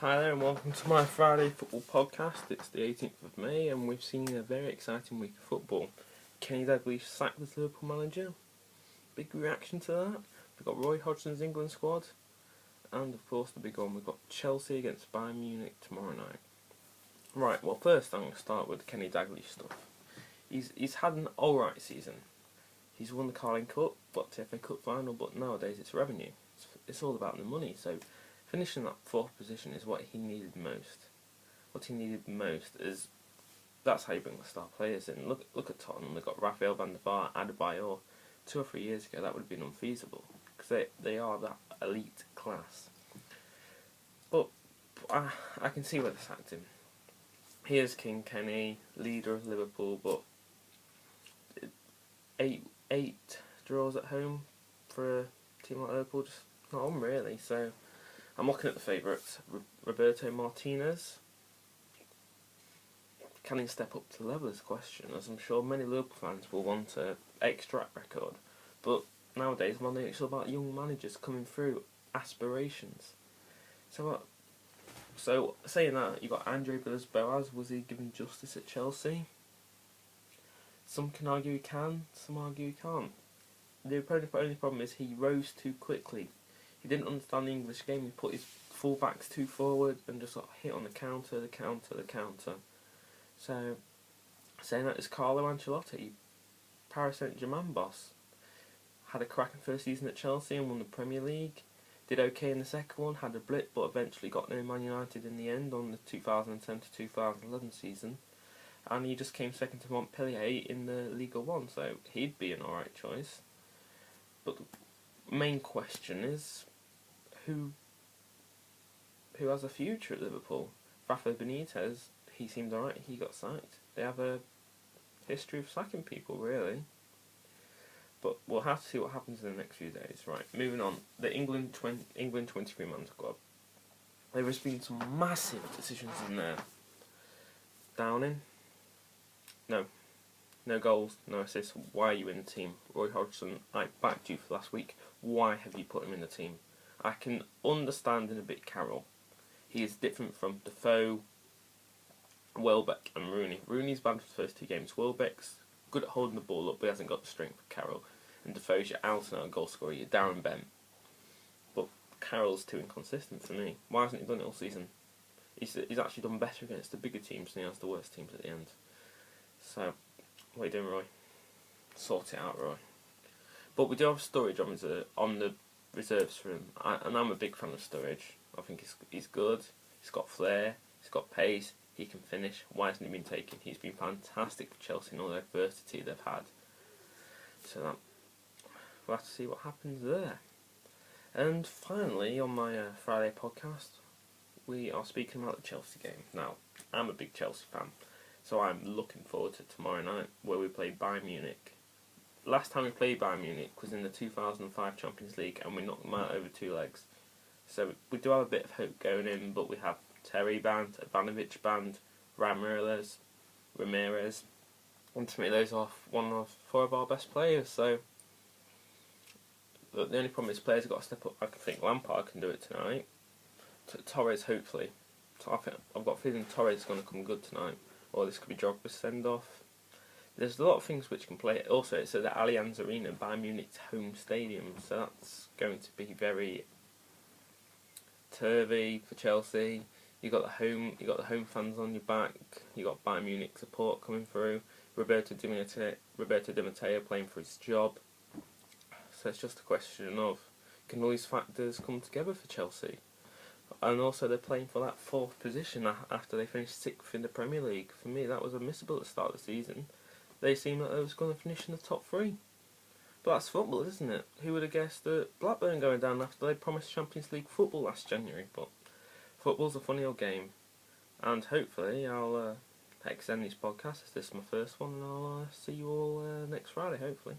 Hi there and welcome to my Friday football podcast. It's the 18th of May and we've seen a very exciting week of football. Kenny Dalglish sacked as Liverpool manager. Big reaction to that. We've got Roy Hodgson's England squad. And of course the big one, we've got Chelsea against Bayern Munich tomorrow night. Right, well first I'm going to start with the Kenny Dalglish stuff. He's had an alright season. He's won the Carling Cup, got to FA Cup final, but nowadays it's revenue. It's all about the money, so finishing that fourth position is what he needed most. What he needed most is that's how you bring the star players in. Look at Tottenham. They've got Rafael van der Vaart, Adebayor. 2 or 3 years ago that would have been unfeasible because they are that elite class. But I can see where they sacked him. He is King Kenny, leader of Liverpool, but eight draws at home for a team like Liverpool just not on really. So I'm looking at the favourites. Roberto Martinez. Can he step up to the level is the question, as I'm sure many Liverpool fans will want an ex-track record. But nowadays, it's all about young managers coming through, aspirations. So saying that, you've got Andre Villas-Boas. Was he given justice at Chelsea? Some can argue he can, some argue he can't. The only problem is he rose too quickly. He didn't understand the English game. He put his full-backs too forward and just hit on the counter. So, saying that is Carlo Ancelotti, Paris Saint-Germain boss. Had a cracking first season at Chelsea and won the Premier League. Did okay in the second one, had a blip, but eventually got near Man United in the end on the 2010 to 2011 season. And he just came second to Montpellier in the Liga 1, so he'd be an alright choice. But the main question is, who has a future at Liverpool? Rafa Benitez, he seemed alright, he got sacked. They have a history of sacking people, really. But we'll have to see what happens in the next few days. Right, moving on. The England 23-man squad. There has been some massive decisions in there. Downing. No goals, no assists. Why are you in the team? Roy Hodgson, I backed you for last week. Why have you put him in the team? I can understand in a bit Carroll. He is different from Defoe, Welbeck and Rooney. Rooney's bad for the first 2 games. Welbeck's good at holding the ball up, but he hasn't got the strength of Carroll. And Defoe's your out-and-out goal scorer, your Darren Bent. But Carroll's too inconsistent for me. Why hasn't he done it all season? He's actually done better against the bigger teams than he has the worst teams at the end. So, what are you doing, Roy? Sort it out, Roy. But we do have Sturridge on the reserves for him, and I'm a big fan of Sturridge. I think he's good. He's got flair. He's got pace. He can finish. Why hasn't he been taken? He's been fantastic for Chelsea in all the adversity they've had. So we'll have to see what happens there. And finally, on my Friday podcast, we are speaking about the Chelsea game. Now, I'm a big Chelsea fan, so I'm looking forward to tomorrow night where we play Bayern Munich. Last time we played Bayern Munich was in the 2005 Champions League and we knocked them out over 2 legs. So we do have a bit of hope going in, but we have Terry banned, Ivanovic banned, Ramirez, and to me those are 4 of our best players. So the only problem is players have got to step up. I think Lampard can do it tonight. Torres hopefully. So I've got a feeling Torres is going to come good tonight, or this could be Drogba's send off. There's a lot of things which can play. Also, it's at the Allianz Arena, Bayern Munich's home stadium, so that's going to be very turvy for Chelsea. You got the home fans on your back. You got Bayern Munich support coming through. Roberto Di Matteo playing for his job. So it's just a question of, can all these factors come together for Chelsea? And also they're playing for that 4th position after they finished 6th in the Premier League. For me, that was admissible at the start of the season. They seemed like they was going to finish in the top 3. But that's football, isn't it? Who would have guessed that Blackburn going down after they promised Champions League football last January? But football's a funny old game. And hopefully I'll extend these podcasts as this is my first one, and I'll see you all next Friday, hopefully.